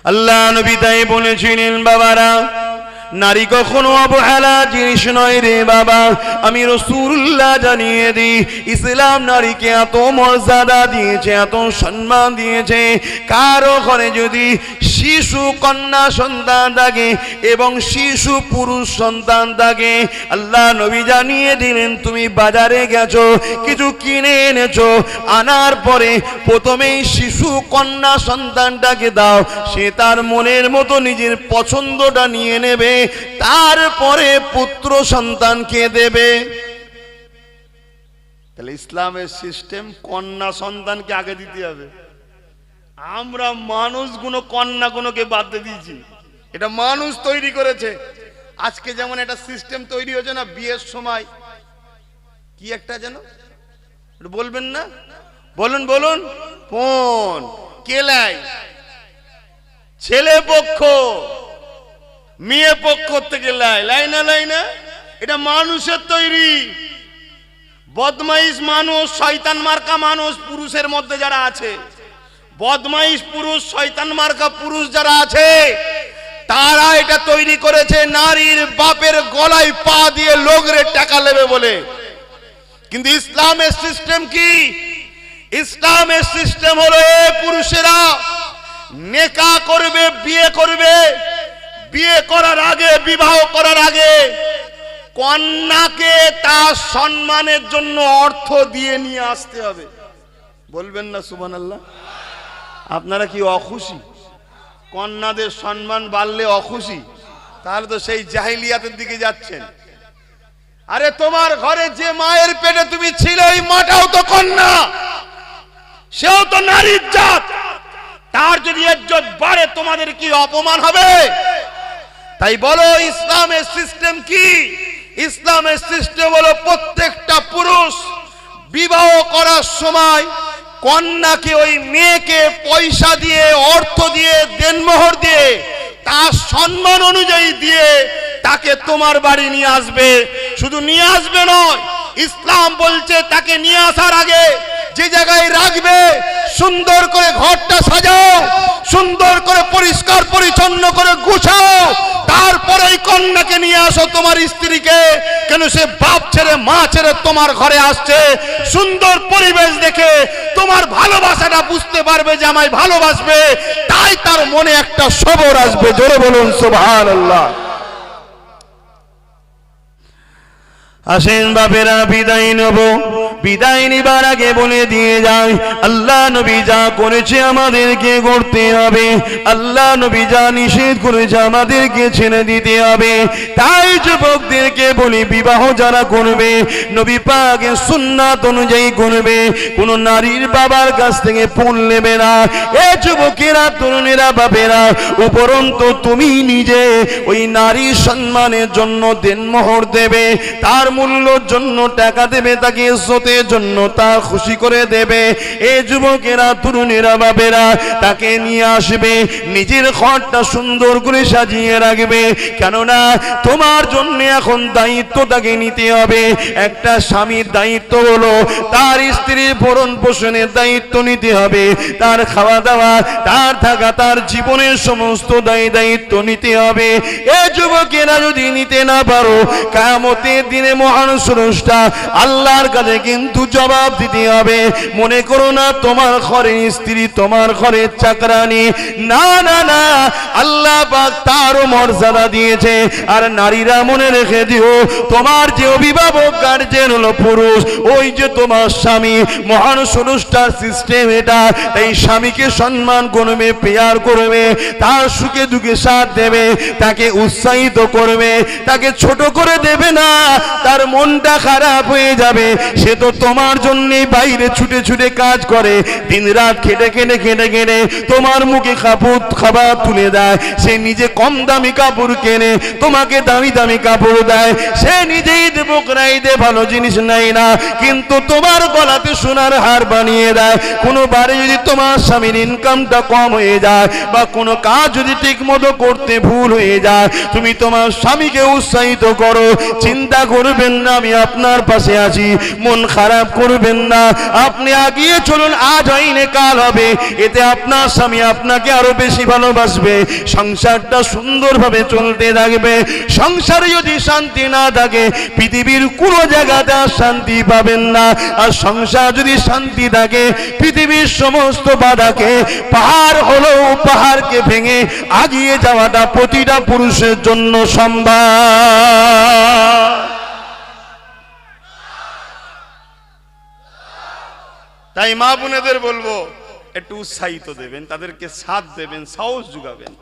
আল্লাহ নবী তাই বলেছিলেন, বাবারা নারী কখনো অবহেলা জিনিস নয় রে বাবা। আমি রাসূলুল্লাহ জানিয়ে দিই, ইসলাম নারীকে এত মর্যাদা দিয়েছে, এত সম্মান দিয়েছে। কারো ঘরে যদি শিশু কন্যা সন্তান থাকে এবং শিশু পুরুষ সন্তান থাকে, আল্লাহ নবী জানিয়ে দিলেন, তুমি বাজারে গেছো, কিছু কিনে এনেছো, আনার পরে প্রথমেই শিশু কন্যা সন্তানটাকে দাও, সে তার মনের মতো নিজের পছন্দটা নিয়ে নেবে, তারপরে পুত্র সন্তানকে দেবে। তাহলে ইসলামের সিস্টেম কন্যা সন্তানকে আগে দিতে হবে। আমরা মানুষগুলো কন্যাগুলোকে বাদ দিয়ে দিয়েছি, এটা মানুষ তৈরি করেছে। আজকে যেমন একটা সিস্টেম তৈরি হয়েছে না, বিয়ের সময় কি একটা যেন বলবেন না, বলুন বলুন, ফোন কেলাই ছেলে পক্ষ মেয়ে পক্ষ থেকে লাইনা লাইনা, এটা মানুষের তৈরি। বদমাইশ মানুষ, শয়তান মার্কা মানুষ পুরুষের মধ্যে যারা আছে, বদমাইশ পুরুষ, শয়তান মার্কা পুরুষ যারা আছে, তারা এটা তৈরি করেছে নারীর বাপের গলায় পা দিয়ে লোগরে টাকা নেবে বলে। কিন্তু ইসলামের সিস্টেম কি? ইসলামের সিস্টেম হলো, পুরুষেরা নেকা করবে, বিয়ে করবে, বিয়ে করার আগে, বিবাহ করার আগে কন্যাকে তার সম্মানের জন্য অর্থ দিয়ে নিয়ে আসতে হবে। বলবেন না সুবহানাল্লাহ? আপনারা কি অখুশি? কন্যাদের সম্মান বাড়লে অখুশি? তাহলে তো সেই জাহিলিয়াতের দিকে যাচ্ছেন। আরে তোমার ঘরে যে মায়ের পেটে তুমি ছিলে, ওই মাটাও তো কন্যা, সেও তো নারীর জাত। তার যদি ইজ্জত বাড়ে, তোমাদের কি অপমান হবে? তাই বলো, ইসলামের সিস্টেম কি? ইসলামের সিস্টেম হলো, প্রত্যেকটা পুরুষ বিবাহ করার সময় কন্যাকে, ওই মেয়েকে পয়সা দিয়ে, অর্থ দিয়ে, দেনমোহর দিয়ে, তার সম্মান অনুযায়ী দিয়ে তাকে তোমার বাড়ি নিয়ে আসবে। শুধু নিয়ে আসবে নয়, ইসলাম বলছে তাকে নিয়ে আসার আগে যে জায়গায় রাখবে, সুন্দর করে ঘরটা সাজাও, সুন্দর করে পরিষ্কার পরিচ্ছন্ন করে গুছাও, তারপরে কন্যাকে নিয়ে আসো তোমার স্ত্রীকে। কেন? সে বাপ ছেড়ে মা ছেড়ে তোমার ঘরে আসছে, সুন্দর পরিবেশ দেখে তোমার ভালোবাসাটা বুঝতে পারবে যে আমায় ভালোবাসবে, তাই তার মনে একটা সবর আসবে। জোরে বলুন সুবহানাল্লাহ। আসেন বাপেরা, বিদায় নেব। বিদায় নিবার আগে বলে দিয়ে যায়, আল্লাহ নবী যা করেছে আমাদেরকে করতে হবে, আল্লাহ নবী যা নিষেধ করেছে আমাদেরকে ছেড়ে দিতে হবে। তাই যুবকদেরকে বলি, বিবাহ যারা করবে নবী পাকের সুন্নাত অনুযায়ী করবে, কোন নারীর বাবার কাছ থেকে ফুল নেবে না। এ যুবকেরা, তরুণেরা, বাপেরা, উপরন্তু তুমি নিজে ওই নারীর সম্মানের জন্য দেনমোহর দেবে, তার মূল্যর জন্য টাকা দেবে, তাকে ইজ্জতের জন্য তা খুশি করে দেবে। এই যুবকেরা, তরুণেরা, বাবেরা, তাকে নিয়ে আসবে, নিজের ঘরটা সুন্দর করে সাজিয়ে রাখবে। কেননা তোমার জন্য এখন দায়িত্ব তাকে নিতে হবে। একটা স্বামীর দায়িত্ব হলো তার স্ত্রীর ভরণ পোষণের দায়িত্ব নিতে হবে, তার খাওয়া দাওয়া, তার থাকা, তার জীবনের সমস্ত দায়িত্ব নিতে হবে। এই যুবকেরা যদি নিতে না পারো, কিয়ামতের দিনে মহান স্রষ্টা আল্লাহর কাছে কিন্তু জবাব দিতে হবে। মনে করো না তোমার ঘরের স্ত্রী তোমার ঘরের চাকরানি, না না না, আল্লাহ পাক তারও মর্যাদা দিয়েছে। আর নারীরা মনে রেখে দিও, তোমার যে অভিভাবক গার্জেন হলো পুরুষ, ওই যে তোমার স্বামী, মহান স্রষ্টার সিস্টেম এটা। তাই স্বামীকে সম্মান করবে, পেয়ার করবে, তার সুখে দুঃখে সাথ দেবে, তাকে উৎসাহিত করবে, তাকে ছোট করে দেবে না। তার মনটা খারাপ হয়ে যাবে, সে তো তোমার জন্যে বাইরে ছুটে ছুটে কাজ করে, দিন রাত খেটে খেটে খেটে খেটে তোমার মুখে খাবার তুলে দেয়। সে নিজে কম দামি কাপড় কেনে, তোমাকে দামি দামি কাপড় দেয়। সে নিজেই দেবো ক্রাই দে, ভালো জিনিস নেয় না, কিন্তু তোমার গলাতে সোনার হার বানিয়ে দেয়। কোনো বারে যদি তোমার স্বামীর ইনকামটা কম হয়ে যায়, বা কোনো কাজ যদি ঠিক মতো করতে ভুল হয়ে যায়, তুমি তোমার স্বামীকে উৎসাহিত করো, চিন্তা করবেন না আমি আপনার পাশে আছি, মন খারাপ করবেন না, আপনি আগিয়ে চলুন, আজ হয়নি কাল হবে। এতে আপনার স্বামী আপনাকে আরো বেশি ভালোবাসবে। আসবে, সংসারটা সুন্দরভাবে চলতে থাকবে। সংসারে যদি শান্তি না থাকে পৃথিবীর কোনো জায়গাতে আর শান্তি পাবেন না। আর সংসার যদি শান্তি থাকে পৃথিবীর সমস্ত বাধাকে, পাহাড় হলেও পাহাড়কে ভেঙে আগিয়ে যাওয়াটা প্রতিটা পুরুষের জন্য সম্ভব। তাই মা বোনেদের বলবো একটু উৎসাহিত দেবেন, তাদেরকে সাথ দেবেন, সাহস যোগাবেন।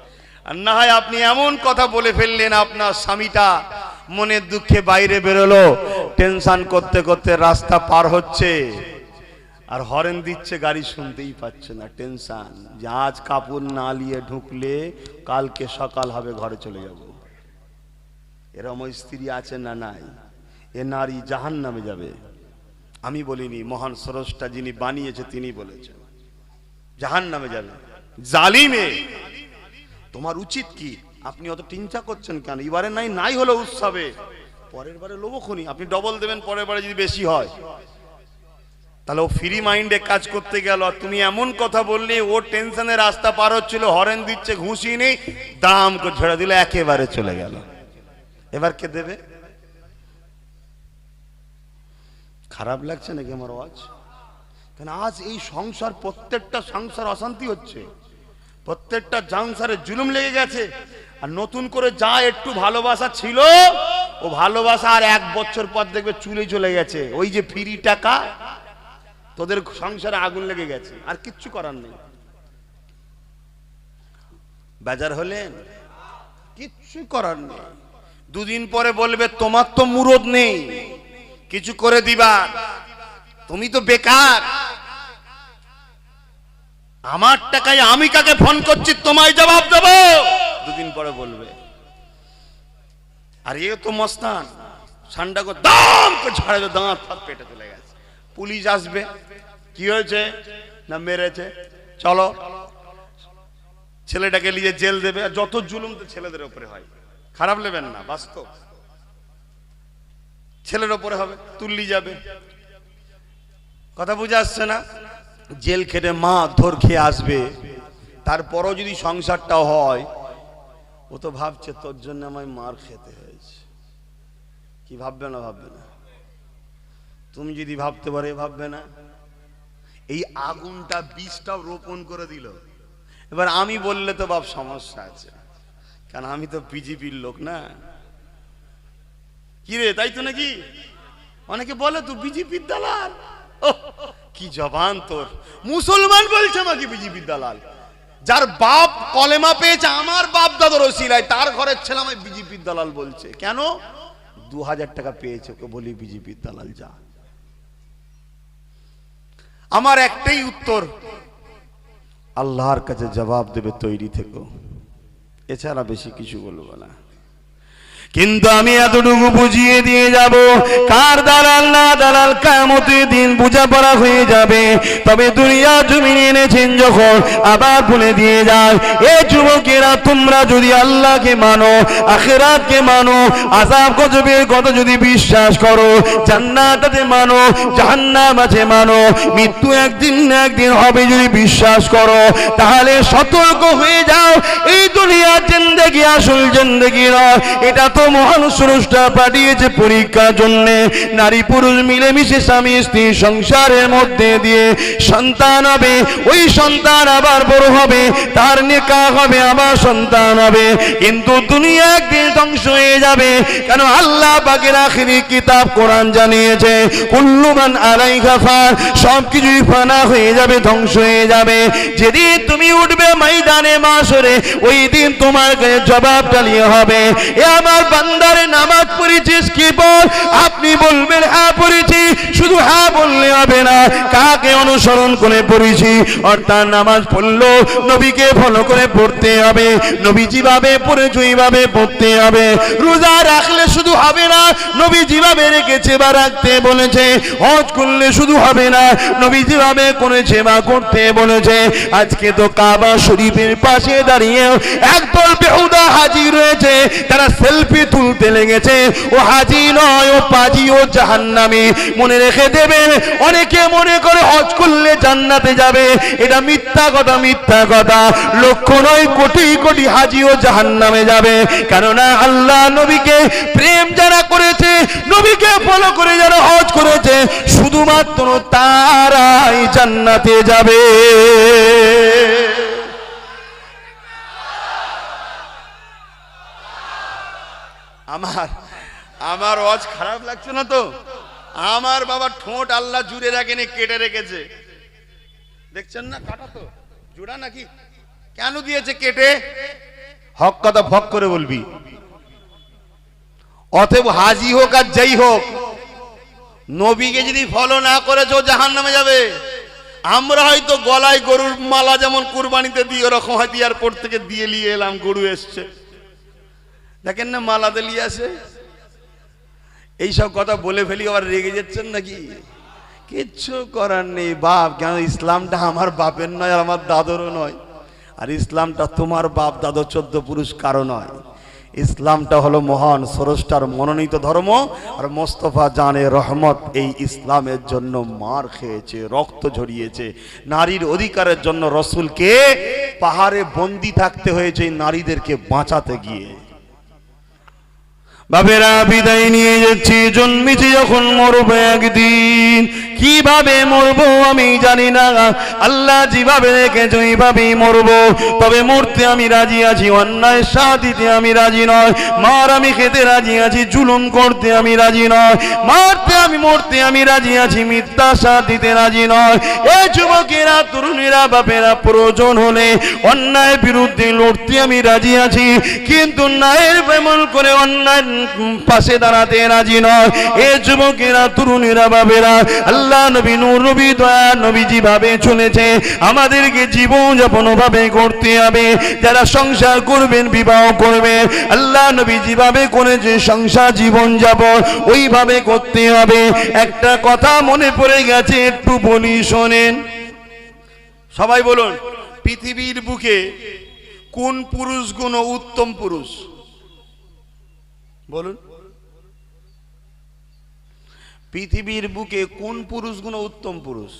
আর না হয় আপনি এমন কথা বলে ফেললেন, আপনার স্বামীটা মনের দুঃখে বাইরে বেরোলো, টেনশন করতে করতে রাস্তা পার হচ্ছে আর হরেন দিচ্ছে, গাড়ি শুনতেই পাচ্ছে না, টেনশন যে আজ কাপড় না নিয়ে ঢুকলে কালকে সকাল হবে, ঘরে চলে যাব। এরকম স্ত্রী আছে না নাই? এ নারী জাহান্নামে যাবে। আমি বলিনি, মহান স্রষ্টা যিনি বানিয়েছে তিনি বলেছেন জাহান্নামে যাবে। জালিমে তোমার উচিত কি? আপনি অত চিন্তা করছেন কেন? এবারে নাই হলো উৎসবে, পরের বারে লোভখনি আপনি ডবল দেবেন, পরের বারে যদি বেশি হয়। তাহলে ও ফ্রি মাইন্ডে কাজ করতে গেল, আর তুমি এমন কথা বললে ও টেনশনে রাস্তা পার হচ্ছিল, হরেন দিচ্ছে, ঘুষি নেই, দাম করে ছেড়ে দিল, একেবারে চলে গেল। এবার কে দেবে? খারাপ লাগছে নাকি আমার আওয়াজ? কেন আজ এই সংসার, প্রত্যেকটা সংসার অশান্তি হচ্ছে, প্রত্যেকটা সংসারে জুলুম লেগে গেছে। আর নতুন করে যা একটু ভালোবাসা ছিল, ও ভালোবাসা আর 1 বছর পর দেখবে চুলে চলে গেছে। ওই যে ফ্রি টাকা, তোদের সংসারে আগুন লেগে গেছে, আর কিচ্ছু করার নেই। বাজার হলেন, কিচ্ছু করার নেই। দুদিন পরে বলবে তোমার তো মুরদ নেই কিছু করে দিবা, তুমি তো বেকার, আমার টাকায় আমি কাকে ফোন করছি তোমায় জবাব দেব, দুদিন পরে বলবে। আর এ তো মস্তান, ঠান্ডা করে দাম করে ছাড়াবে, দাঁত ফাঁক পেটে চলে গেছে। পুলিশ আসবে, কি হয়েছে না মেরেছে, চলো ছেলেটাকে নিয়ে জেল দেবে। আর যত জুলুম তো ছেলেদের উপরে হয়, খারাপ নেবেন না, বাস্তব ছেলের উপরে হবে, তুললি যাবে। কথা বুঝে আসছে না? জেল খেটে মা ধর খেয়ে আসবে, তারপরও যদি সংসারটাও হয়, ও তো ভাবছে তোর জন্য আমায় মার খেতে হয়েছে। কি ভাববে না? ভাববে না? তুমি যদি ভাবতে পারো, ভাববে না? এই আগুনটা বীজটাও রোপণ করে দিল। এবার আমি বললে তো বাপ সমস্যা আছে, কারণ আমি তো বিজেপির লোক না। কি রে, তাই তো নাকি? অনেকে বলে তুই বিজেপির দালাল। কি জবান তোর! মুসলমান বলছে আমাকে বিজেপির দালাল। যার বাপ কলেমা পেয়েছে আমার বাপ দাদার ওসিলায়, তার ঘরের ছেলে আমায় বিজেপির দালাল বলছে। কেন? 2000 টাকা পেয়েছে, ওকে বলি বিজেপির দালাল যা। আমার একটাই উত্তর, আল্লাহর কাছে জবাব দেবে, তৈরি থেকো, এছাড়া বেশি কিছু বলবো না। কিন্তু আমি এতটুকু বুঝিয়ে দিয়ে যাব, কার দালাল না দালাল কিয়ামতের দিন বোঝাপড়া হয়ে যাবে। তবে দুনিয়া জমিনে এনেছেন যখন, আবার বলে দিয়ে যায়, এ যুবকেরা তোমরা যদি আল্লাহকে মানো, আখিরাতকে মানো, আযাব গজবের কথা যদি বিশ্বাস করো, জান্নাতে মানো, জাহান্নাম আছে মানো, মৃত্যু একদিন না একদিন হবে যদি বিশ্বাস করো, তাহলে সতর্ক হয়ে যাও। এই দুনিয়ার জিন্দেগি আসল জিন্দেগি নয়, এটা তো মহান স্রষ্টা পাঠিয়েছে পরীক্ষার জন্য। নারী পুরুষ মিলেমিশে স্বামী স্ত্রী সংসারের মধ্যে দিয়ে সন্তান হবে, ওই সন্তান আবার বড় হবে, তার নিকাহ হবে, আবার সন্তান হবে। কিন্তু দুনিয়া একদিন ধ্বংস হয়ে যাবে। কেন? আল্লাহ পাকের আখিরি কিতাব কোরআন জানিয়েছে, কুল্লু মান আলাইহা ফান, সবকিছুই ফানা হয়ে যাবে, ধ্বংস হয়ে যাবে। যেদিন তুমি উঠবে ময়দানে মাশরে, ওই দিন তোমার কাছে জবাব চালিয়ে হবে, এ আমার বান্দারে নামাজ পড়েছিস কি বল? আপনি বলবেন হ্যাঁ পড়েছি। শুধু হ্যাঁ বললে হবে না, কাকে অনুসরণ করে পড়েছি, অর্থাৎ নামাজ পড়লো নবীকে ফলো করে পড়তে হবে, নবী যেভাবে পড়েছে ওইভাবে পড়তে হবে। রোজা রাখলে শুধু হবে না, নবী যেভাবে রেখেছে বা রাখতে বলেছে। হজ করলে শুধু হবে না, নবী যেভাবে করেছে বা করতে বলেছে। আজকে তো কাবা শরীফের পাশে দাঁড়িয়ে একদল বেহুদা যারা হাজি রয়েছে তারা সেলফি তুলতে লেগেছে, ও হাজি নয়, ও পাজি, ও জাহান্নামী। মনে রেখে দেবেন, অনেকে মনে করে হজ করলে জান্নাতে যাবে, এটা মিথ্যা কথা, মিথ্যা কথা। লক্ষ নয় কোটি কোটি হাজি ও জাহান্নামে যাবে। কেননা আল্লাহ নবীকে প্রেম যারা করেছে, নবীকে ফলো করে যারা হজ করেছে, শুধুমাত্র তারাই জান্নাতে যাবে। আমার হজ খারাপ লাগছে না তো? আমার বাবা ঠোঁট আল্লাহ জুড়ে রাখেনি, কেটে রেখেছে। দেখছেন না, কাটা তো জোড়া নাকি? কেন দিয়েছে কেটে? হক কথা ভক করে বলবি। অতএব হাজি হোক আর যেই হোক, নবীকে যদি ফলো না করেছো জাহান্নামে যাবে। আমরা হয়তো গলায় গরুর মালা যেমন কুরবানিতে দিই, ওরকম হয়তো এয়ারপোর্ট থেকে দিয়ে নিয়ে এলাম, গরু এসছে, দেখেন না মালা দিয়ে আসে। এইসব কথা বলে ফেলি, আবার রেগে যাচ্ছেন নাকি? কিচ্ছু করার নেই বাপ। কেন ইসলামটা আমার বাপের নয়, আর আমার দাদরও নয়। আর ইসলামটা তোমার বাপ দাদর 14 পুরুষ কারো নয়। ইসলামটা হলো মহান স্রষ্টার মনোনীত ধর্ম। আর মোস্তফা জানে রহমত এই ইসলামের জন্য মার খেয়েছে, রক্ত ঝরিয়েছে। নারীর অধিকারের জন্য রসুলকে পাহাড়ে বন্দি থাকতে হয়েছে নারীদেরকে বাঁচাতে গিয়ে। বাবেরা বিদায় নিয়ে যাচ্ছি, জন্মেছি যখন মরবো একদিন। কিভাবে মরবো আমি জানি না, আল্লাহ যেভাবে রেখেছে ওইভাবেই মরবো। তবে মরতে আমি রাজি আছি, অন্যায় সাথ দিতে আমি রাজি নয়। মার আমি খেতে রাজি আছি, জুলুম করতে আমি রাজি নয়। মরতে আমি রাজি আছি, মিথ্যা সাথ দিতে রাজি নয়। এই যুবকেরা, তরুণীরা, বাপেরা, প্রয়োজন হলে অন্যায়ের বিরুদ্ধে লড়তে আমি রাজি আছি, কিন্তু ন্যায়ের এমন করে অন্যায় পাশে দাঁড়াতে রাজি নয়। এ যুবকেরা, তরুণীরা, বাবেরা, আল্লাহ নবী, নূর নবী, দয়া নবী যেভাবে চলেছে, আমাদেরকে জীবন যাপন ভাবে করতে হবে। যারা সংসার করবেন, বিবাহ করবেন, আল্লাহ নবী যেভাবে করেছে সংসার জীবন যাপন ওইভাবে করতে হবে। একটা কথা মনে পড়ে গেছে, একটু বলি শোনেন। সবাই বলুন, পৃথিবীর বুকে কোন পুরুষগুলো উত্তম পুরুষ? বলুন, পৃথিবীর বুকে কোন পুরুষগুলো উত্তম পুরুষ?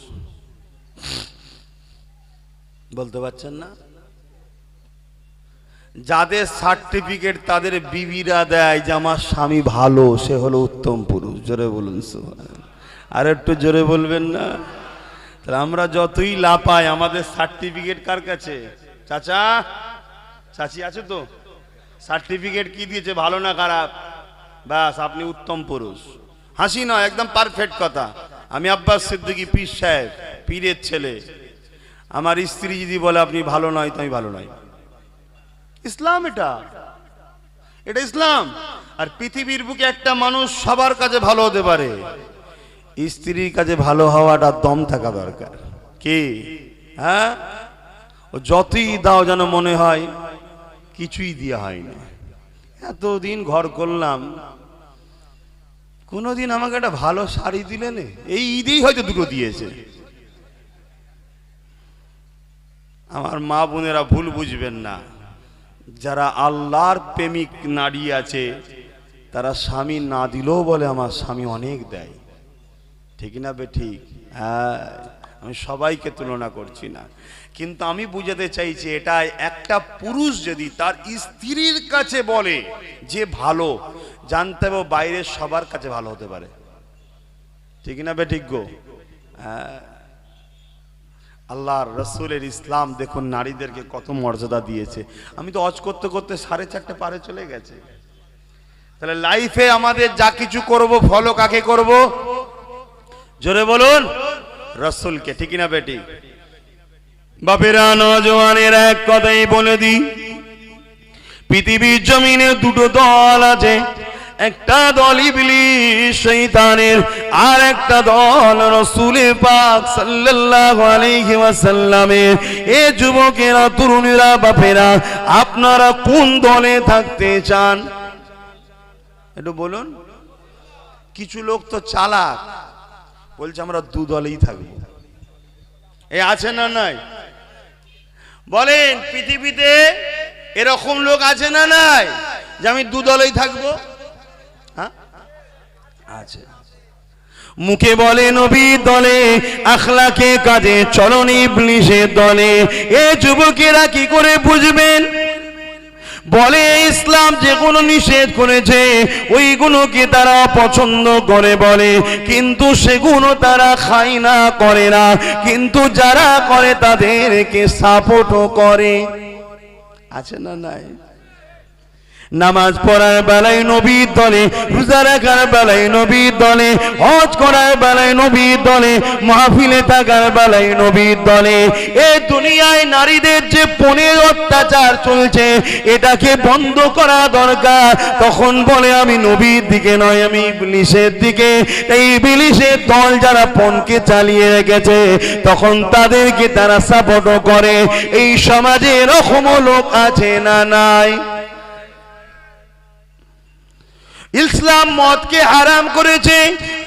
বলতে পারছেন না? যাদের সার্টিফিকেট তাদের বিবিরা দেয় যে আমার স্বামী ভালো, সে হলো উত্তম পুরুষ। জোরে বলুন সুবহানাল্লাহ। আর একটু জোরে বলবেন না? তাহলে আমরা যতই লাপাই, আমাদের সার্টিফিকেট কার কাছে? চাচা, চাচি আছে তো? সার্টিফিকেট কি দিয়েছে, ভালো না খারাপ? ব্যাস, আপনি উত্তম পুরুষ। হাসি নয়, একদম পারফেক্ট কথা। আমি আব্বাস সিদ্দিকী পীর সাহেব, পীরের ছেলে। আমার স্ত্রী যদি বলে আপনি ভালো নয়, তো আমি ভালো নয়। ইসলাম এটা ইসলাম। আর পৃথিবীর বুকে একটা মানুষ সবার কাছে ভালো হতে পারে, স্ত্রীর কাছে ভালো হওয়াটা দম থাকা দরকার। কি? হ্যাঁ, ও যতই দাও যেন মনে হয় কিছুই দেওয়া হয়নি। এতদিন ঘর করলাম, কোনোদিন আমাকে একটা ভালো শাড়ি দিলে না? এই ঈদেই হয়তো দুটো দিয়েছে। আমার মা বোনেরা ভুল বুঝবেন না, যারা আল্লাহর প্রেমিক নারী আছে তারা স্বামী না দিলেও বলে আমার স্বামী অনেক দেয়। ঠিক না বে ঠিক? হ্যাঁ, আমি সবাইকে তুলনা করছি না, কিন্তু আমি বুঝাতে চাইছি এটা একটা পুরুষ যদি তার স্ত্রীর কাছে বলে যে ভালো, জানতে হবে বাইরের সবার কাছে ভালো হতে পারে। ঠিক না বে ঠিক গো? হ্যাঁ, আল্লাহর রসুলের ইসলাম দেখুন নারীদেরকে কত মর্যাদা দিয়েছে। আমি তো হজ করতে করতে 4:30 পারে চলে গেছে। তাহলে লাইফে আমাদের যা কিছু করব, ফলো কাকে করব? জোরে বলুন, রসুলকে। ঠিক না বেটি? বাপেরা, নওজওয়ানের এক কথাই বলে দিই, পৃথিবীর জমিনে দুটো দল আছে। একটা দল ইবলিস শয়তানের, আর একটা দল রাসূল পাক সাল্লাল্লাহু আলাইহি ওয়াসাল্লামের। এ যুবকেরা, তরুণীরা, বাপেরা, আপনারা কোন দলে থাকতে চান একটু বলুন। কিছু লোক তো চালাক, বলছে আমরা দু দলেই থাকবো। এ আছে না নাই? বলেন, পৃথিবীতে এরকম লোক আছে না নাই যে আমি দু দলেই থাকবো? হ্যাঁ আছে। মুখে বলে নবীর দলে, আখলাকে কাজে চলন ইবলিসের দলে। এ যুবকেরা কি করে বুঝবেন? বলে ইসলাম যেগুলো নিষেধ করেছে ওইগুলোকে তারা পছন্দ করে বলে, কিন্তু সেগুলো তারা খায় না, করে না, কিন্তু যারা করে তাদেরকে সাপোর্টও করে। আছে না নাই? নামাজ পড়ার বেলায় নবীর দলে, রোজা রাখার বেলায় নবীর দলে, হজ করার বেলায় নবীর দলে, মাহফিলে থাকার বেলায় নবীর দলে। এই দুনিয়ায় নারীদের যে পনের অত্যাচার চলছে এটাকে বন্ধ করা দরকার। তখন বলে আমি নবীর দিকে নয়, আমি ইবলিসের দিকে। এই ইবলিসের দল যারা পণকে চালিয়ে রেখেছে তখন তাদেরকে তারা সাপোর্টও করে। এই সমাজে এরকমও লোক আছে না নাই? ইসলাম মদকে হারাম করেছে,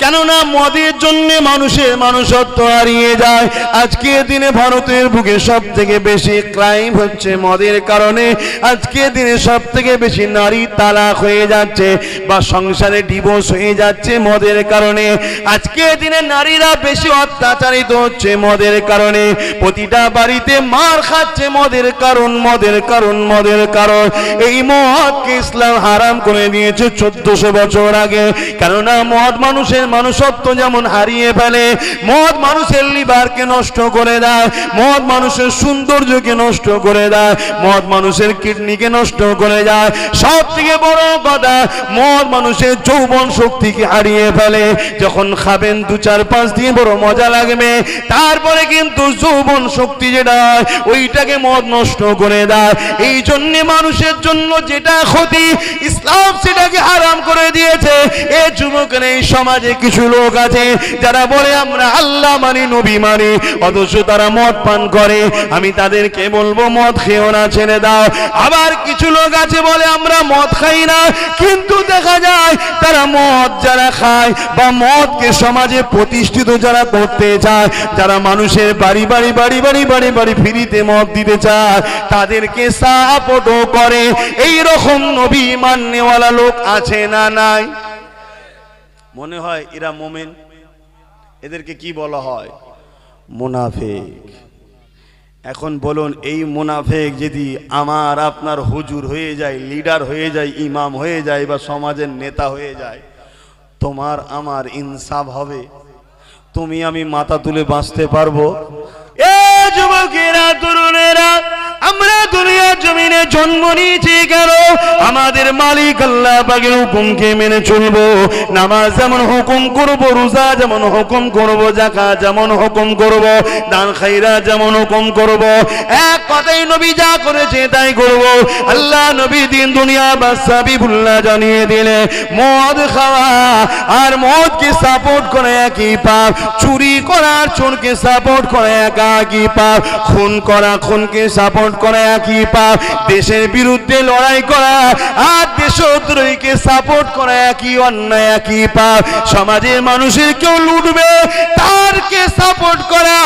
কেননা মদের জন্য মানুষের মানুষত্ব হারিয়ে যায়। আজকে দিনে ভারতের বুকে সব থেকে বেশি ক্রাইম হচ্ছে মদের কারণে। আজকে দিনে সব থেকে বেশি নারী তালাক হয়ে যাচ্ছে বা সংসারে ডিভোর্স হয়ে যাচ্ছে মদের কারণে। আজকে দিনে নারীরা বেশি অত্যাচারিত হচ্ছে মদের কারণে। প্রতিটা বাড়িতে মার খাচ্ছে মদের কারণ, মদের কারণ, মদের কারণ। এই মদকে ইসলাম হারাম করে দিয়েছে 1400 বছর আগে। কেননা মদ মানুষের মানুষত্ব যেমন হারিয়ে ফেলে, মদ মানুষের লিভারকে নষ্ট করে দেয়, মদ মানুষের সৌন্দর্যকে নষ্ট করে দেয়, মদ মানুষের কিডনিকে নষ্ট করে দেয়। সব থেকে বড় কথা, মদ মানুষের যৌবন শক্তিকে হারিয়ে ফেলে। যখন খাবেন 2-4-5 দিন বড় মজা লাগবে, তারপরে কিন্তু যৌবন শক্তি যেটা ওইটাকে মদ নষ্ট করে দেয়। এই জন্য মানুষের জন্য যেটা ক্ষতি ইসলাম সেটাকে হারাম করে দিয়েছে। এই যুবকেরা, এই সমাজে কিছু লোক আছে যারা বলে আমরা আল্লাহ মানি, নবী মানি, অথচ তারা মদ পান করে। আমি তাদেরকে বলবো মদ খেও না, ছেড়ে দাও। আবার কিছু লোক আছে বলে আমরা মদ খাই না, কিন্তু দেখা যায় তারা মদ যারা খায় বা মদকে সমাজে প্রতিষ্ঠিত যারা করতে চায়, যারা মানুষের বাড়ি বাড়ি বাড়ি বাড়ি বাড়ি বাড়ি ফ্রিতে মদ দিতে চায়, তাদেরকে সাপোর্টও করে। এই রকম নবী মাননেওয়ালা লোক আছে না নাই? মনে হয় এরা মুমিন। এদেরকে কি বলা হয়? মুনাফিক। এখন বলুন, এই মুনাফিক যদি আমার আপনার হুজুর হয়ে যায়, লিডার হয়ে যায়, ইমাম হয়ে যায় বা সমাজের নেতা হয়ে যায়, তোমার আমার ইনসাফ হবে? তুমি আমি মাথা তুলে বাঁচতে পারবো? এ যুবকেরা, তরুণেরা, আমরা দুনিয়ার জমিনে জন্ম নিয়েছি কেন? আমাদের মালিক আল্লাহ পাকের হুকুমকে মেনে চলবো। নামাজ যেমন হুকুম করব, রোজা যেমন হুকুম করব, যাকাত যেমন হুকুম করব, দান খায়রাত যেমন হুকুম করব। এক কথাই নবী যা করেছে তাই করব। আল্লাহ নবী দিন দুনিয়া বাদশাহী ভুল্লা জানিয়ে দিলে মদ খাওয়া আর মদকে সাপোর্ট করে একই পাপ, চুরি করা চোরকে সাপোর্ট করে একই পাপ, খুন করা খুনকে সাপোর্ট করে একই পাপ, দেশের বিরুদ্ধে লড়াই করা আর দেশদ্রোহীকে সাপোর্ট করা একই অন্যায়, একই পাপ। সমাজের মানুষের কেউ লুটবে তারকে সাপোর্ট করা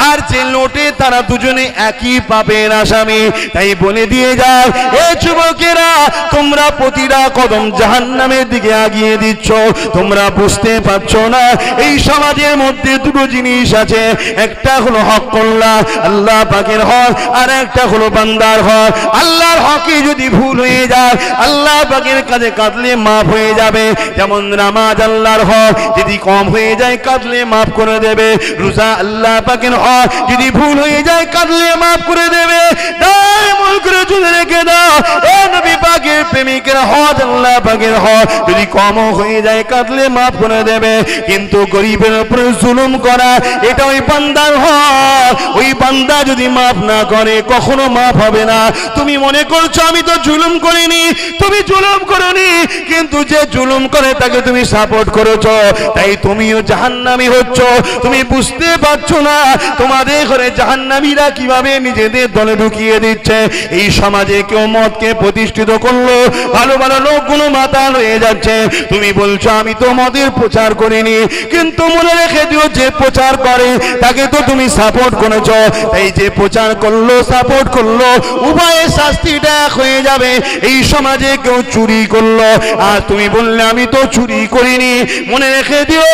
আর যে লোটে তারা দুজনে একই পাপের আসামি। তাই বলে দিয়ে যায়, এ যুবকেরা, তোমরা প্রতিটা কদম জাহান্নামের দিকে এগিয়ে দিচ্ছ, তোমরা বুঝতে পারছো না এই সমাজের মধ্যে দুটো জিনিস আছে। একটা হলো হকল্লাহ, আল্লাহ পাকের হক, আর একটা হলো বান্দার হক। আল্লাহর হকে যদি ভুল হয়ে যায় আল্লাহ পাকের কাছে কাঁদলে মাফ হয়ে যাবে। যেমন নামাজ আল্লাহর হক, যদি কম হয়ে যায় কাঁদলে মাফ করে দেবে। রোজা আল্লাহ পাকের হক, যদি ভুল হয়ে যায় কাঁদলে মাফ করে দেবে। দায়মুল করে চলে রেখে দাও, এ নবী পাকের প্রেমিকেরা, হক আল্লাহ পাকের হক, যদি কম হয়ে যায় কাঁদলে মাফ করে দেবে। কিন্তু গরিবের উপরে জুলুম করা এটা ওই বান্দার হক। ওই বান্দা যদি মাফ না করে কখনো মাফ হবে না। তুমি মনে করছো আমি তো জুলুম করিনি, তুমি জুলুম করনি, কিন্তু যে জুলুম করে তাকে তুমি সাপোর্ট করেছো, তাই তুমিও জাহান্নামী হচ্ছ। তুমি বুঝতে পারছো না তোমাদের ঘরে জাহান্নামীরা কিভাবে নিজেদের দলে ঢুকিয়ে দিচ্ছে। এই সমাজে কেউ মদকে প্রতিষ্ঠিত করলো, ভালো ভালো লোকগুলো মাতাল হয়ে যাচ্ছে। তুমি বলছো আমি তো মদের প্রচার করিনি, কিন্তু মনে রেখে দিও যে প্রচার করে তাকে তো তুমি সাপোর্ট করেছো। তাই যে প্রচার করলো সাপোর্ট করলো উভয়ের শাস্তিটা এক হয়ে যাবে। এই সমাজে কেউ চুরি করলো আর তুমি বললে আমি তো চুরি করিনি, মনে রেখে দিও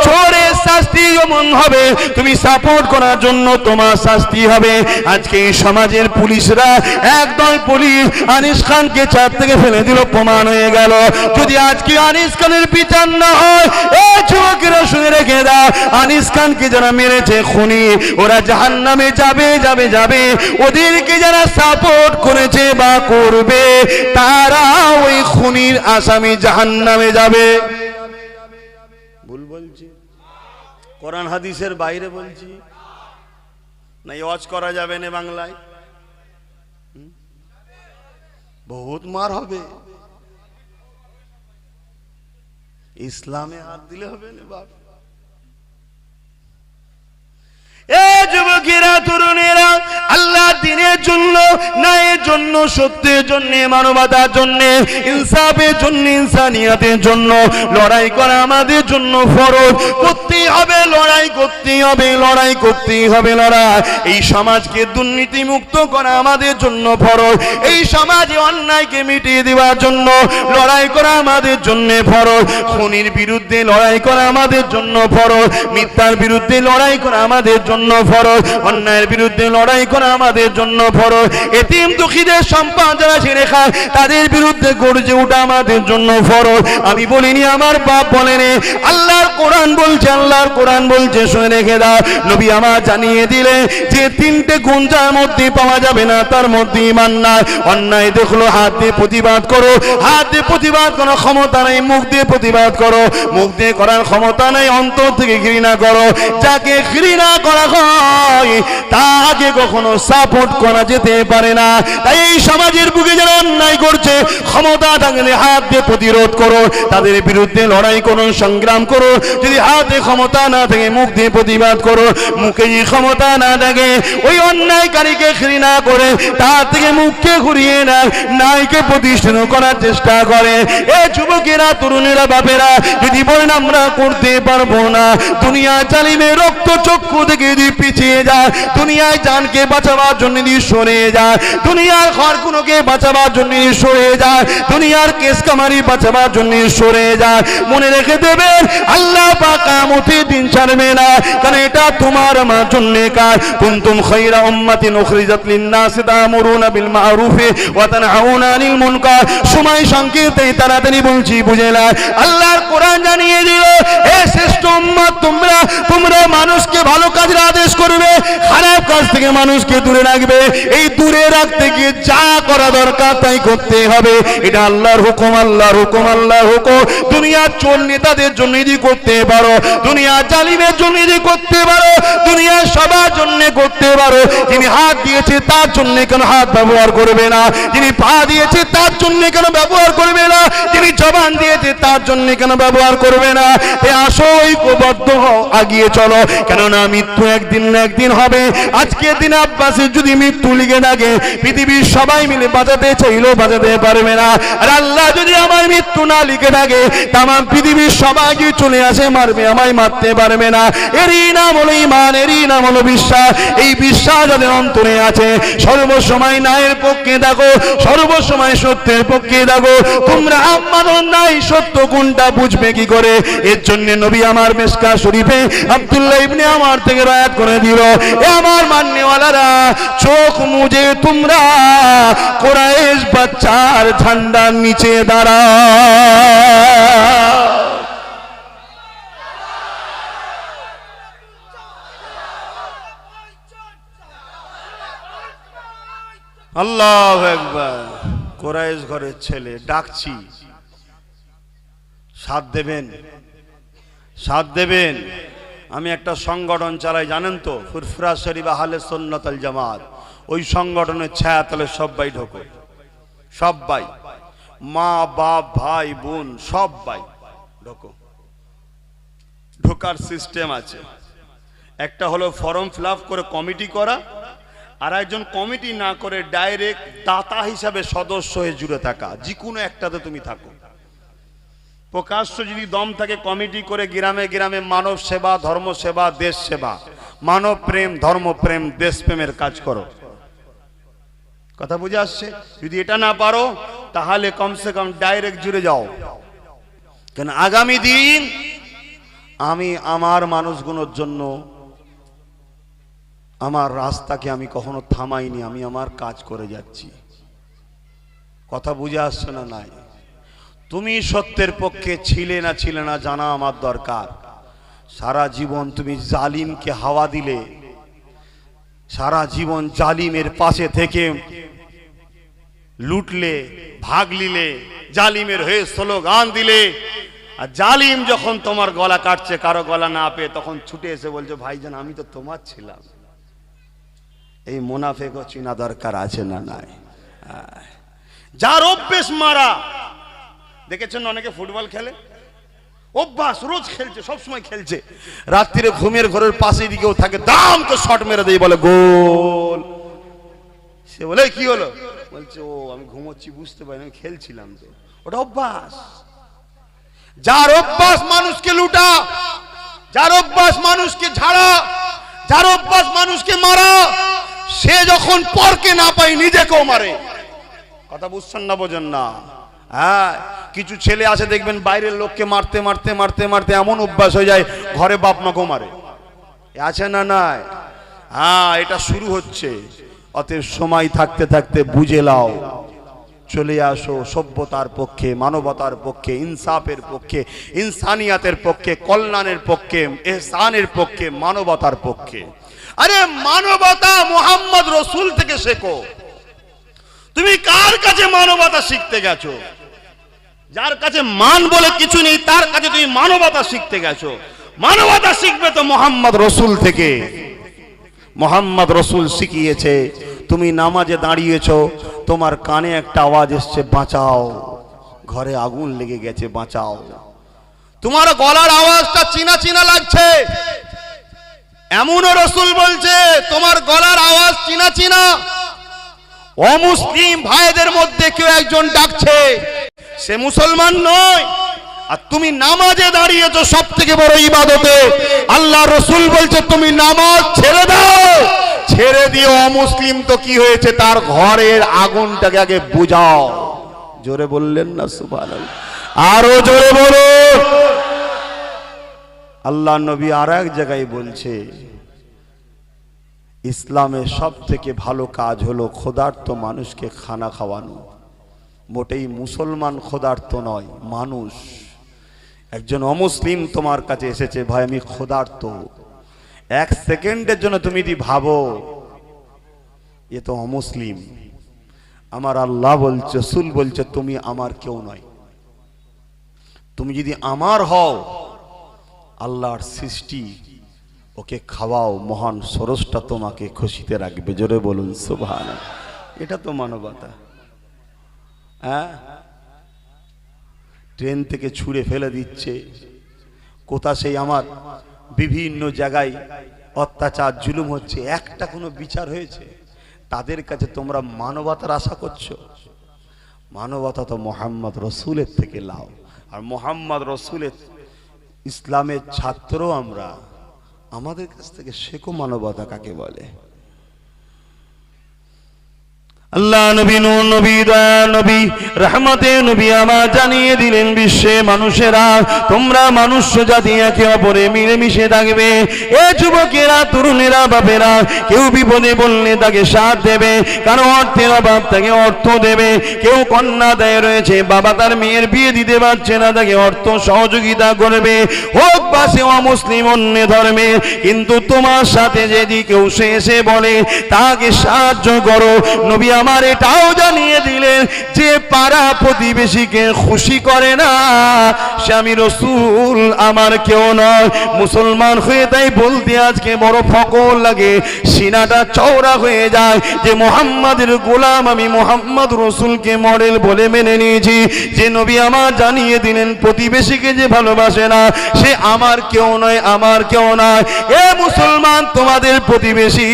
চোরের শাস্তি যেমন হবে তুমি সাপোর্ট করার জন্য তোমার শাস্তি হবে। আজকে এই সমাজের পুলিশরা একদল পুলিশ আনিস খানকে চার থেকে ফেলে দিল, প্রমাণ হয়ে গেল। যদি আজকে আনিস খানের বিচার না হয়, এই যুবকেরা শুনে রেখে দাও, আনিস খানকে যারা মেরেছে খুনি ওরা জাহান্নামে যাবে যাবে যাবে। ওদেরকে যারা সাপোর্ট করেছে বা করবে তারা ওই খুনির আসামি জাহান্নামে যাবে। ভুল বলছি? কোরআন হাদিসের বাইরে বলছি না? ওয়াজ করা যাবে না বাংলায়? বহুত মার হবে। ইসলামে হাত দিলে হবে না বাপ। যুবকেরা তরুণেরা, আল্লাহ দিনের জন্য, ন্যায়ের জন্য, সত্যের জন্য, মানবতার জন্য, ইনসাফের জন্য, ইনসানিয়াতের জন্য লড়াই করা আমাদের জন্য ফরজ। করতেই হবে লড়াই, করতেই হবে লড়াই, করতেই হবে লড়াই। এই সমাজকে দুর্নীতি মুক্ত করা আমাদের জন্য ফরজ। এই সমাজে অন্যায়কে মিটিয়ে দেওয়ার জন্য লড়াই করা আমাদের জন্য ফরজ। খুনির বিরুদ্ধে লড়াই করা আমাদের জন্য ফরজ। মিথ্যার বিরুদ্ধে লড়াই করা আমাদের জন্য ফরজ। অন্যায়ের বিরুদ্ধে লড়াই করা আমাদের জন্য ফরজ। এতিম দুঃখীদের সম্পদ যারা ছেড়ে খায় তাদের বিরুদ্ধে গর্জে ওঠা আমাদের জন্য ফরজ। আমি বলিনি, আমার বাপ বলেনি, আল্লাহর কোরআন বলছে, আল্লাহর কোরআন বলছে, শুনে রেখে দাও। নবী আমার জানিয়ে দিলে যে তিনটে গুণ যার মধ্যে পাওয়া যাবে না তার মধ্যে ঈমান নাই। অন্যায় দেখলো হাত দিয়ে প্রতিবাদ করো, হাত দিয়ে প্রতিবাদ করার ক্ষমতা নেই, মুখ দিয়ে প্রতিবাদ করো, মুখ দিয়ে করার ক্ষমতা নেই, অন্তর থেকে ঘৃণা করো। যাকে ঘৃণা করা হয় তাকে কখনো সাপোর্ট করা যেতে পারে না। তাই এই সমাজের বুকে যারা অন্যায় করছে ক্ষমতা থাকলে হাত দিয়ে প্রতিরোধ করো, তাদের বিরুদ্ধে লড়াই করো, সংগ্রাম করো। যদি হাতে ক্ষমতা না থাকে মুখ দিয়ে প্রতিবাদ করো। মুখে যদি ক্ষমতা না থাকে ওই অন্যায়কারীকে ঘৃণা করে তার থেকে মুখকে ঘুরিয়ে নেয়, নাইকে প্রতিষ্ঠিত করার চেষ্টা করে। এ যুবকেরা তরুণেরা বাপেরা যদি বলেন আমরা করতে পারবো না, দুনিয়া জালিমে রক্ত চক্ষু থেকে যদি পিছিয়ে যায়, দুনিয়ায় জানকে বাঁচাবার জন্য যদি সরে যায়, দুনিয়ার ঘরগুলোকে বাঁচাবার জন্য সরে যায়, দুনিয়ার কেস কামারি বাঁচাবার জন্য সরে যায়, মনে রেখে দেবেন আল্লাহ পাক কিয়ামতের দিন ছাড়বে না। কারণ এটা তোমার আমার জন্য কাজ। কুনতুম খায়রা উম্মাতিন উখরিজাত লিন-নাস তা'মুরুনা বিল মা'রুফি ওয়া তানহাউনা আনিল মুনকার। সময় সংক্ষিপ্ত, তাড়াতাড়ি বলছি বুঝে না। আল্লাহর কোরআন জানিয়ে দিল, হে শ্রেষ্ঠ উম্মত, তোমরা মানুষকে ভালো কাজের আদেশ করবে, খারাপ কাজ থেকে মানুষকে দূরে রাখবে। এই দূরে রাখতে গিয়ে যা করা দরকার তাই করতে হবে। এটা আল্লাহর হুকুম, আল্লাহর হুকুম, আল্লাহর হুকুম। দুনিয়ার চোর নেতাদের জন্য যদি করতে পারো, দুনিয়ার জালিমের জন্য যদি করতে পারো, দুনিয়ার সবার জন্য করতে পারো। যিনি হাত দিয়েছে তার জন্য কেন হাত ব্যবহার করবে না? যিনি পা দিয়েছে তার জন্য কেন ব্যবহার করবে না? যিনি জবান দিয়েছে তার জন্য কেন ব্যবহার করবে না? আসো ঐক্যবদ্ধ হও, আগিয়ে চলো। কেননা মৃত্যু একদিন না একদিন হবে। আজকের দিন আব্বাসের যদি মৃত্যু লিখে থাকে পৃথিবীর সবাই মিলে বাঁচাতে চাইলেও বাঁচাতে পারবে না। আর আল্লাহ যদি আমার মৃত্যু না লিখে থাকে তাম পৃথিবীর সবাই চলে আসে মারবে, আমায় মারতে পারবে না। এরই নাম হলো ঈমান, এরই নাম হলো বিশ্বাস। এই বিশ্বাস যাদের অন্তরে আছে সর্বসময় ন্যায়ের পক্ষে থাকো, সর্বসময় সত্যের পক্ষে থাকো। তোমরা আমাদের নাই সত্য কোনটা বুঝবে কি করে? এর জন্য নবী আমার মিশকাত শরীফে আব্দুল্লাহ ইবনে আমার থেকে রায়াত করে দিল, এ আমার মাননেওয়ালারা, চোখ মুজে তোমরা কুরাইশ বাচ্চার ঝান্ডার নিচে দাঁড়াও। আল্লাহু আকবার। কুরাইশ ঘরের ছেলে ডাকছি, সাথ দেবেন, সাথ দেবেন। আমি একটা সংগঠন চালাই জানেন তো, ফুরফুরা শরীফ আহলে সুন্নাত ওয়াল জামাত। ওই সংগঠনের ছায়াতলে সবাই ঢোকো, সবাই, মা বাপ ভাই বোন সবাই ঢোকো। ঢোকার সিস্টেম আছে। একটা হলো ফর্ম ফিল আপ করে কমিটি করা, আর একজন কমিটি না করে ডাইরেক্ট দাতা হিসাবে সদস্য হয়ে জুড়ে থাকা, যে কোনো একটাতে তুমি থাকো। প্রকাশ্য যদি দম থাকে কমিটি করে গ্রামে গ্রামে মানব সেবা, ধর্ম সেবা, দেশ সেবা, মানব প্রেম, ধর্ম প্রেম, দেশ প্রেমের কাজ করো। কথা বুঝে আসছে? যদি এটা না পারো তাহলে কমসে কম ডাইরেক্ট জুড়ে যাও। কেন আগামী দিন আমি আমার মানুষগুলোর জন্য আমার রাস্তাকে আমি কখনো থামাইনি, আমি আমার কাজ করে যাচ্ছি। কথা বুঝে আসছে না? নাই। তুমি সত্যের পক্ষে ছিলে না জানা আমার দরকার। সারা জীবন তুমি জালিমকে হাওয়া দিলে, সারা জীবন জালিমের পাশে থেকে লুটলে, ভাগ নিলে, জালিমের হয়ে স্লোগান দিলে, আর জালিম যখন তোমার গলা কাটছে, কারো গলা না পেয়ে তখন ছুটে এসে বলছো ভাইজান আমি তো তোমার ছিলাম। এই মুনাফিকও চিনা দরকার আছে না? নাই। যার অভ্যেস মারা, দেখেছেন অনেকে ফুটবল খেলে, অভ্যাস, রোজ খেলছে, সবসময় খেলছে, রাত্রিরে ঘুমের ঘরের পাশে দিকেও থাকে, দাম তো শট মেরে দেয়, বলে গোল। সে বলে কি হলো? বলছে ও আমি ঘুমোচ্ছি, বুঝতে পারি আমি খেলছিলাম তো। ওটা অভ্যাস। যার অভ্যাস মানুষকে লুটা, যার অভ্যাস মানুষকে ঝাড়া, যার অভ্যাস মানুষকে মারা, সে যখন পরকে না পায় নিজেকেও মারে। কথা বুঝছেন না? বোঝেন না? হ্যাঁ, কিছু ছেলে আছে দেখবেন বাইরের লোককে মারতে মারতে মারতে মারতে এমন অভ্যাস হয়ে যায় ঘরে বাপ মাকেও মারে। আছে না? নাই। হ্যাঁ, এটা শুরু হচ্ছে। অতএব সময় থাকতে থাকতে বুঝে লাও, চলে আসো সভ্যতার পক্ষে, মানবতার পক্ষে, ইনসাফের পক্ষে, ইনসানিয়াতের পক্ষে, কল্যাণের পক্ষে, ইহসানের পক্ষে, মানবতার পক্ষে। আরে মানবতা মুহাম্মদ রসুল থেকে শেখো। তুমি কার কাছে মানবতা শিখতে গেছো? যার কাছে মান বলে কিছু নেই তার কাছে তুমি মানবতা শিখতে গেছো। মানবতা শিখবে তো মুহাম্মদ রসুল থেকে। মুহাম্মদ রসুল শিখিয়েছে, তুমি নামাজে দাঁড়িয়েছো, তোমার কানে একটা আওয়াজ এসছে বাঁচাও, ঘরে আগুন লেগে গেছে বাঁচাও, তোমার গলার আওয়াজটা চিনা চিনা লাগছে, এমনও রসুল বলছে তোমার গলার আওয়াজ চিনা চিনা। অমুসলিম ভাইদের মধ্যে কেউ একজন ডাকছে, সে মুসলমান নয়, আর তুমি নামাজে দাঁড়িয়েছো সব থেকে বড় ইবাদতে। আল্লাহ রসুল বলছে তুমি নামাজ ছেড়ে দাও, ছেড়ে দিয়ে অমুসলিম তো কি হয়েছে তার ঘরের আগুনটাকে আগে বুঝাও। জোরে বললেন না সুবহানাল্লাহ? আরো জোরে বলো। আল্লাহ নবী আর এক জায়গায় বলছে ইসলামের সব থেকে ভালো কাজ হলো ক্ষুধার্ত মানুষকে খানা খাওয়ানো। মোটেই মুসলমান ক্ষুধার্ত নয়, মানুষ। একজন অমুসলিম তোমার কাছে এসেছে, ভাই আমি ক্ষুধার্ত, এক সেকেন্ডের জন্য তুমি যদি ভাবো এ তো অমুসলিম, আমার আল্লাহ বলছে, রাসূল বলছে তুমি আমার কেউ নয়। তুমি যদি আমার হও, আল্লাহর সৃষ্টি, ওকে খাওয়াও, মহান স্রষ্টা তোমাকে খুশিতে রাখবে। জোরে বলুন সুবহানাল্লাহ। এটা তো মানবতা। হ্যাঁ, ট্রেন থেকে ছুঁড়ে ফেলে দিচ্ছে, কোথা সেই আমার বিভিন্ন জায়গায় অত্যাচার জুলুম হচ্ছে, একটা কোনো বিচার হয়েছে? তাদের কাছে তোমরা মানবতার আশা করছো? মানবতা তো মুহাম্মদ রসুলের থেকে লাও। আর মুহাম্মদ রসুলের ইসলামের ছাত্র আমরা, আমাদের কাছ থেকে শেখো মানবতা কাকে বলে। আল্লাহ নবী, নূর নবী, দয়া নবী, রহমতে নবী আমার জানিয়ে দিলেন বিশ্বে মানুষেরা তোমরা মনুষ্য জাতি একে অপরে মিলেমিশে থাকবে। এ যুবকেরা, তরুণেরা, বাপেরা, কেউ বিপদে বললে তাকে সাথ দেবে, কারো অর্থের অভাব তাকে অর্থ দেবে, কেউ কন্যা দেয় রয়েছে, বাবা তার মেয়ের বিয়ে দিতে পারছে না, তাকে অর্থ সহযোগিতা করবে, হোক বা সে অমুসলিম অন্য ধর্মে। কিন্তু তোমার সাথে যদি কেউ এসে বলে তাকে সাহায্য করো, নবী আমার এটাও জানিয়ে দিলেন যে পাড়া প্রতিবেশীকে খুশি করে না সে আমি রসুল আমার কেউ নয়। মুসলমান হয়ে তাই বলতে আজকে বড় ফকর লাগে, সিনাটা চওড়া হয়ে যায় যে মুহাম্মাদের গোলাম আমি মুহাম্মদ রসুলকে মডেল বলে মেনে নিয়েছি। যে নবী আমার জানিয়ে দিলেন প্রতিবেশীকে যে ভালোবাসে না সে আমার কেউ নয়, আমার কেউ নয়। এ মুসলমান তোমাদের প্রতিবেশী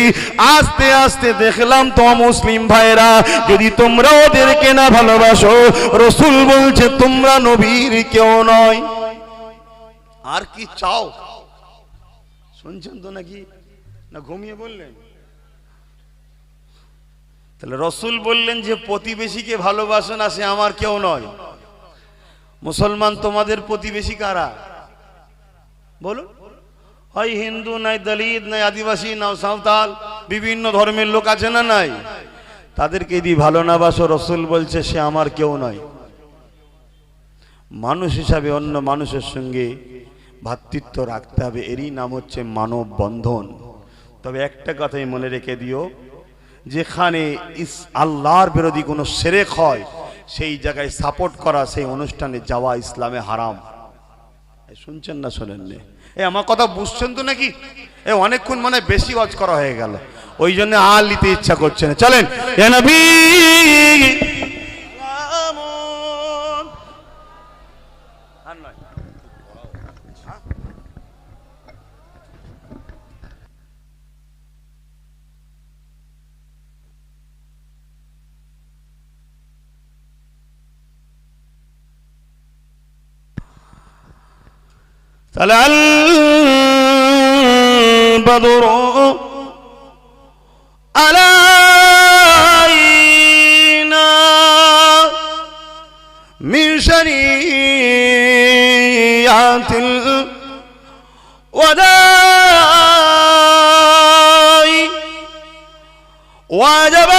আস্তে আস্তে দেখলাম তো মুসলিম ভাইরা যদি তোমরা ওদেরকে না ভালোবাসো রসুল বলছে তোমরা নবীর কেউ নয়। আর কি চাও? শুনছেন তো নাকি না ঘুমিয়ে বললেন? তাহলে রসুল বললেন যে প্রতিবেশীকে ভালোবাসে না সে আমার কেউ নয়। মুসলমান তোমাদের প্রতিবেশী কারা বলুন? হয় হিন্দু, নাই দলিত, নাই আদিবাসী, না সাঁওতাল, বিভিন্ন ধর্মের লোক আছে না নাই? তাদেরকে যদি ভালো না বাসো রসুল বলছে সে আমার কেউ নয়। মানুষ হিসাবে অন্য মানুষের সঙ্গে ভ্রাতৃত্ব রাখতে হবে, এরই নাম হচ্ছে মানব বন্ধন। তবে একটা কথাই মনে রেখে দিও, যেখানে আল্লাহর বিরোধী কোনো শিরক হয় সেই জায়গায় সাপোর্ট করা, সেই অনুষ্ঠানে যাওয়া ইসলামে হারাম। শুনছেন না শোনেন? আমার কথা বুঝছেন তো নাকি? অনেকক্ষণ মানে বেশি ওয়াজ করা হয়ে গেল, ওই জন্য আর নিতে ইচ্ছা করছে না। চলেন ইয়া নবী طلع البدر علينا من شريعة الوداع وجب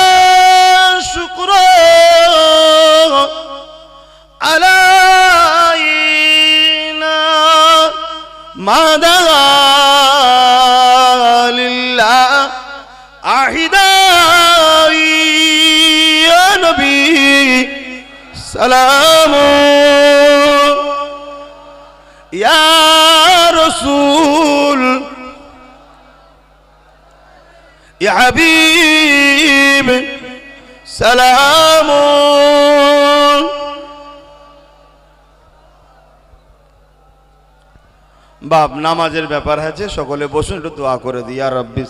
الشكر علينا ما دعا لله أحدا يا نبي سلام يا رسول يا حبيب سلام বাপ নামাজের ব্যাপার আছে, সকলে বসুন একটু দোয়া করে দিই। ইয়া রাব্বি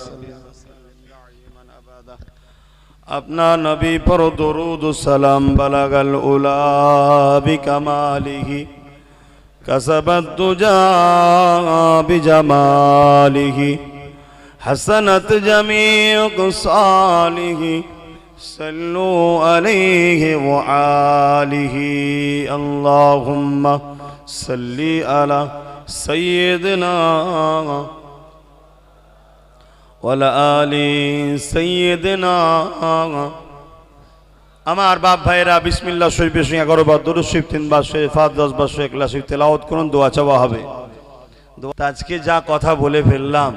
अपना नबी पर दुरूद सलाम बलगल उला बिकमालिही कसबत दुजा बिजमालिही हसनत जमीउ सालिही सल्लु अलैहि व आलिही अल्लाहुम्मा सल्ली अला सय्यिदना ওয়ালা আলি সাইয়্যিদিনা। আমার বাপ ভাইরা বিসমিল্লাহ শরীফের সঙ্গে 11 বার দুরূদ শরীফ 3 বার শরীফ 10 বার শরীফ ইখলাস শরীফ তেলাওয়াত করুন, দোয়া চাওয়া হবে। আজকে যা কথা বলে ফেললাম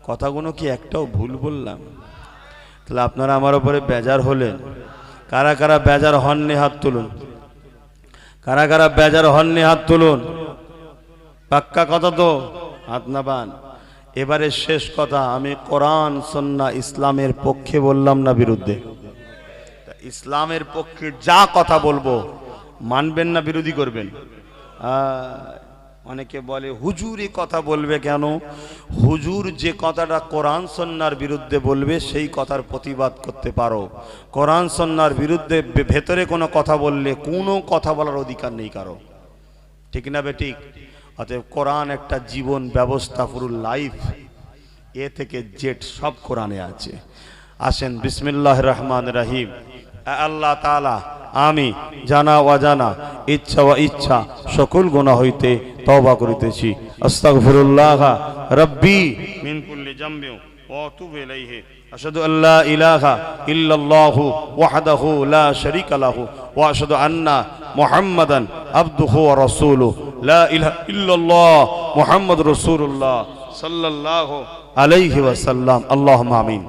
কথাগুলো কি একটাও ভুল বললাম? তাহলে আপনারা আমার উপরে বেজার হলেন। কারা কারা বেজার হননি হাত তুলুন। কারা কারা বেজার হননি হাত তুলুন। পাক্কা কথা তো? হাত না বান। এবারে শেষ কথা, আমি কোরআন সুন্নাহ ইসলামের পক্ষে বললাম না বিরুদ্ধে? ইসলামের পক্ষে যা কথা বলবো মানবেন না বিরোধী করবেন? অনেকে বলে হুজুর এই কথা বলবে কেন? হুজুর যে কথাটা কোরআন সুন্নাহর বিরুদ্ধে বলবে সেই কথার প্রতিবাদ করতে পারো। কোরআন সুন্নাহর বিরুদ্ধে ভেতরে কোনো কথা বললে কোনো কথা বলার অধিকার নেই কারো, ঠিক না বেঠিক? অতএব কোরআন একটা জীবন ব্যবস্থা, পুরো লাইফ এ থেকে জেড সব কোরআনে আছে। আসেন বিসমিল্লাহির রহমানির রহিম। আল্লাহ তাআলা আমি জানা অজানা ইচ্ছা ও ইচ্ছা সকল গুনাহ হইতে তওবা করিতেছি। আস্তাগফিরুল্লাহ রাব্বি মিন কুল্লি জামবি ওয়া আতুবু ইলাইহি। আশহাদু আল্লা ইলাহা ইল্লাল্লাহু ওয়াহদাহু লা শারীকা লাহু ওয়া আশহাদু আন্না মুহাম্মাদান আবদুহু ওয়া রাসূলুহু লা ইলাহা ইল্লাল্লাহ মুহাম্মাদুর রাসূলুল্লাহ সাল্লাল্লাহু আলাইহি ওয়াসাল্লাম। আল্লাহুম্মা আমিন।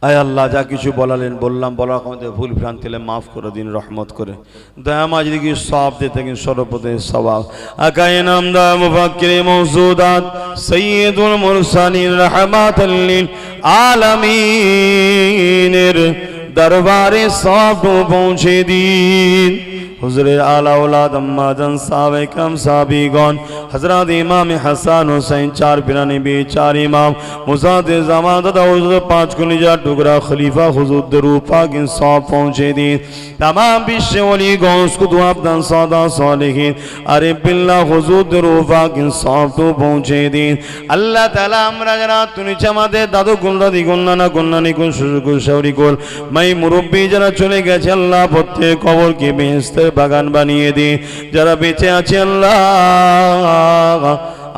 আয় আল্লাহ, যা কিছু বলালেন বললাম, বলার ক্ষমতা ভুল ভ্রান্তি হলে মাফ করে দিন রহমত করে। দয়া মাঝে কি সব দিয়ে থাকেন সর্বপ্রথম সওয়াব। আকায়ে নামদার মুফাক্কিরে মওজুদাত সাইয়্যিদুল মুরসালিন রাহমাতাল লিল আলামিনের দরবারে সব পৌঁছে দিন। হুজুরের আলা ওলাদ আম্মাজান সাহাবায়ে কেরাম সাহাবীগণ হযরত ইমাম হাসান হুসাইন চার পিরানি বি চার ইমাম মুজাদ্দিদ জামান দাদা হুজুর পাঁচ কলিজার টুকরা খলিফা হুজুর দরুদ পাক সব পৌঁছে দিন। तमाम বিশ্ব ওলি গৌস কুতুব আবদান সাদা সালেহিন আরিফ বিল্লাহ হুজুর দরুদ পাক সব তো পৌঁছে দিন। আল্লাহ তাআলা আমরা যারা তুনিছে আমাদের দাদু কুল দাদি কুল নানা কুল নানি কুল শ্বশুর কুল শাওরি কুল মাই মুরব্বি যারা চলে গেছে আল্লাহ প্রত্যেক কবরকে বেহেশতের বাগান বানিয়ে দিন। যারা বেঁচে আছে আল্লাহ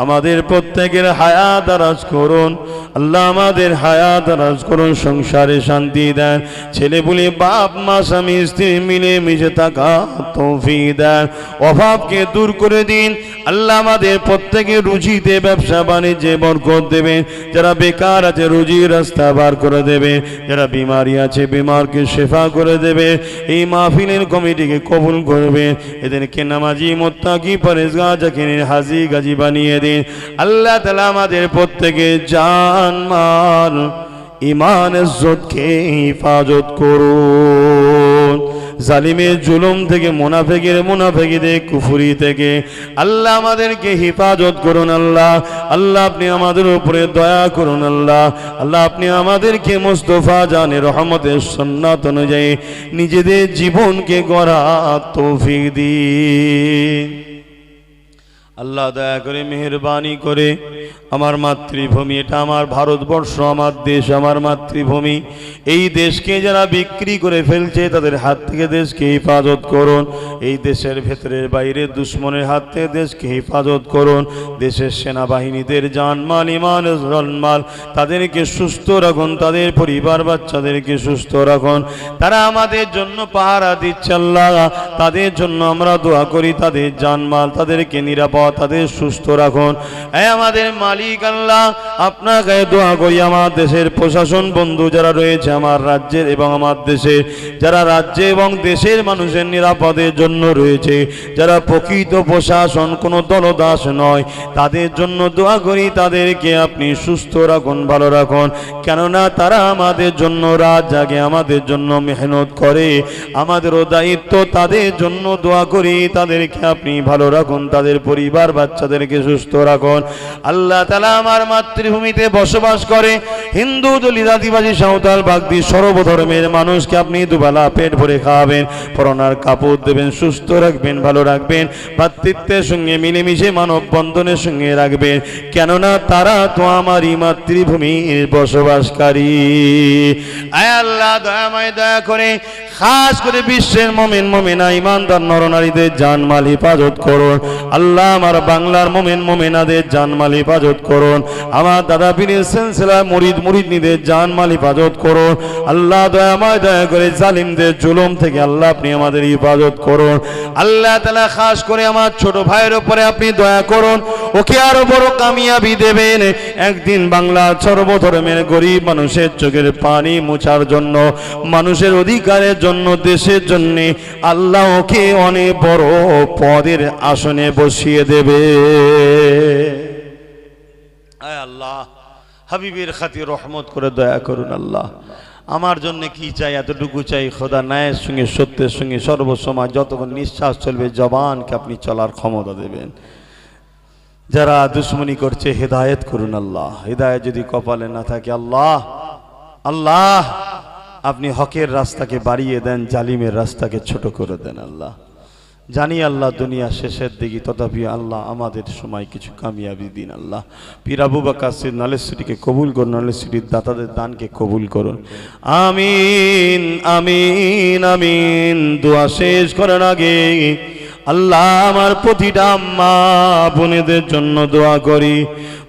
আমাদের প্রত্যেকের হায়াত দারাজ করুন আল্লাহ, আমাদের হায়াত দারাজ করুন, সংসারে শান্তি দেন, ছেলে পুলে বাপ মা স্বামী স্ত্রী মিলে মিশে থাকা তৌফিক দেন, অভাবকে দূর করে দিন আল্লাহ। আমাদের প্রত্যেকের রুজিতে ব্যবসা বাণিজ্যে বরকত দেবেন, যারা বেকার আছে রুজির রাস্তা বার করে দেবে, যারা বিমারি আছে বিমারকে শেফা করে দেবে। এই মাহফিলের কমিটিকে কবুল করবে, এদেরকে নামাজি মুত্তাকি পরেজগার জাকির হাজি গাজী বানিয়ে দিন আল্লাহ তাআলা। আমাদের প্রত্যেকে জান মাল ঈমান ইজ্জতকে হিফাজত করুন, জালিমের জুলুম থেকে, মুনাফিকদের কুফরি থেকে আল্লাহ আমাদেরকে হিফাজত করুন আল্লাহ। আল্লাহ আপনি আমাদের উপরে দয়া করুন আল্লাহ। আল্লাহ আপনি আমাদেরকে মুস্তাফা জানের রহমতের সুন্নাত অনুযায়ী নিজেদের জীবনকে গড়ার তৌফিক দিন আল্লাহ। দয়া করে মেহেরবানি করে আমার মাতৃভূমি, এটা আমার ভারতবর্ষ, আমার দেশ, আমার মাতৃভূমি, এই দেশকে যারা বিক্রি করে ফেলছে তাদের হাত থেকে দেশকে হেফাজত করুন। এই দেশের ভেতরের বাইরে দুশ্মনের হাত থেকে দেশকে হেফাজত করুন। দেশের সেনাবাহিনীদের জানমাল ইমান জনমাল তাদেরকে সুস্থ রাখুন, তাদের পরিবার বাচ্চাদেরকে সুস্থ রাখুন। তারা আমাদের জন্য পাহারা দিচ্ছে আল্লাহ, তাদের জন্য আমরা দোয়া করি, তাদের জানমাল তাদেরকে নিরাপদ, তাদের সুস্থ রাখুন। আমাদের মালিক আল্লাহ আপনার কাছে দোয়া করি, আমার দেশের প্রশাসন বন্ধু যারা রয়েছে, আমার রাজ্যের এবং আমার দেশে যারা রাজ্যে এবং দেশের মানুষের নিরাপদের জন্য রয়েছে, যারা প্রকৃত প্রশাসন কোনো দলদাস নয়, তাদের জন্য দোয়া করি, তাদেরকে আপনি সুস্থ রাখুন, ভালো রাখুন। কেননা তারা আমাদের জন্য রাত জাগে, আমাদের জন্য মেহনত করে, আমাদেরও দায়িত্ব তাদের জন্য দোয়া করি, তাদেরকে আপনি ভালো রাখুন, তাদের পরিবার বাচ্চাদেরকে সুস্থ রাখুন আল্লাহ তাআলা। আমার মাতৃভূমিতে বসবাস করে হিন্দু দলিত আদিবাসী সাঁওতাল বাগদি সর্বধর্মের মানুষকে আপনি দুবেলা পেট ভরে খাওয়াবেন, পরনার কাপড় দেবেন, সুস্থ রাখবেন, ভালো রাখবেন, ভ্রাতৃত্বের সঙ্গে মিলেমিশে মানব বন্ধনের সঙ্গে রাখবেন। কেননা তারা তো আমারই মাতৃভূমির বসবাসকারী। আয় আল্লাহ দয়াময় দয়া করে খাস করে বিশ্বের মুমিন মুমিনা ইমানদার নরনারীদের জানমাল হেফাজত করুন আল্লাহ। আমার বাংলার মুমিন মুমিনাদের জানমাল হেফাজত করুন, আমার দাদা পীরের সিলসিলা মুরিদ মুরিদনীদের জানমাল হেফাজত করুন আল্লাহ। দয়াময় দয়া করে জালিমদের জুলুম থেকে আল্লাহ আপনি আমাদের হেফাজত করুন আল্লাহ তাআলা। খাস করে আমার ছোট ভাইয়ের উপরে আপনি দয়া করুন, ওকে আরো বড় কামিয়াবি দেবেন। একদিন বাংলা সর্বধর্মের গরিব মানুষের চোখের পানি মুছার জন্য, মানুষের অধিকারের জন্য, দেশের জন্য আল্লাহ ওকে অনেক বড় পদের আসনে বসিয়ে দেবে। আয় আল্লাহ হাবিবের খাতির রহমত করে দয়া করুন আল্লাহ। আমার জন্য কি চাই? এতটুকু চাই, খোদা ন্যায়ের সঙ্গে সত্যের সঙ্গে সর্বসময় যতক্ষণ নিঃশ্বাস চলবে জবানকে আপনি চলার ক্ষমতা দেবেন। যারা দুশ্মনী করছে হেদায়েত করুন আল্লাহ। হেদায়েত যদি কপালে না থাকে আল্লাহ, আল্লাহ আপনি হকের রাস্তাকে বাড়িয়ে দেন, জালিমের রাস্তাকে ছোট করে দেন আল্লাহ। জানি আল্লাহ দুনিয়া শেষের দিকে, তথাপি আল্লাহ আমাদের সময় কিছু কামিয়াবি দিন আল্লাহ। পীর আবু বকর সিদ্দিক নলেশ্বরীকে কবুল করুন, নলেশ্বরীর দাতাদের দানকে কবুল করুন। আমিন আমিন আমিন। দোয়া শেষ করার আগে আল্লাহ আমার প্রতিটা মা বোনেদের জন্য দোয়া করি,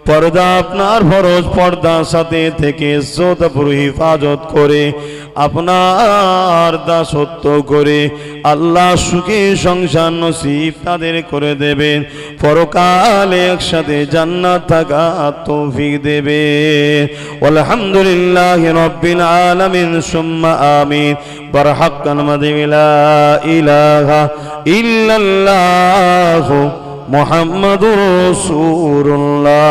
পর্দা আপনার ফরজ, পর্দার সাথে থেকে ইজ্জত পুরো হিফাজত করে আপনার দাসত্ব করে আল্লাহ সুখী সংসার নসিব তাদের করে দেবেন, পরকালে একসাথে জান্নাত থাকা তৌফিক দেবেন। আলহামদুলিল্লাহি রাব্বিল আলামিন সুম্মা আমিন। বারহাক্কান মাদিলা ইলাহা ইল্লাল্লাহু মুহাম্মাদুর রাসূলুল্লাহ।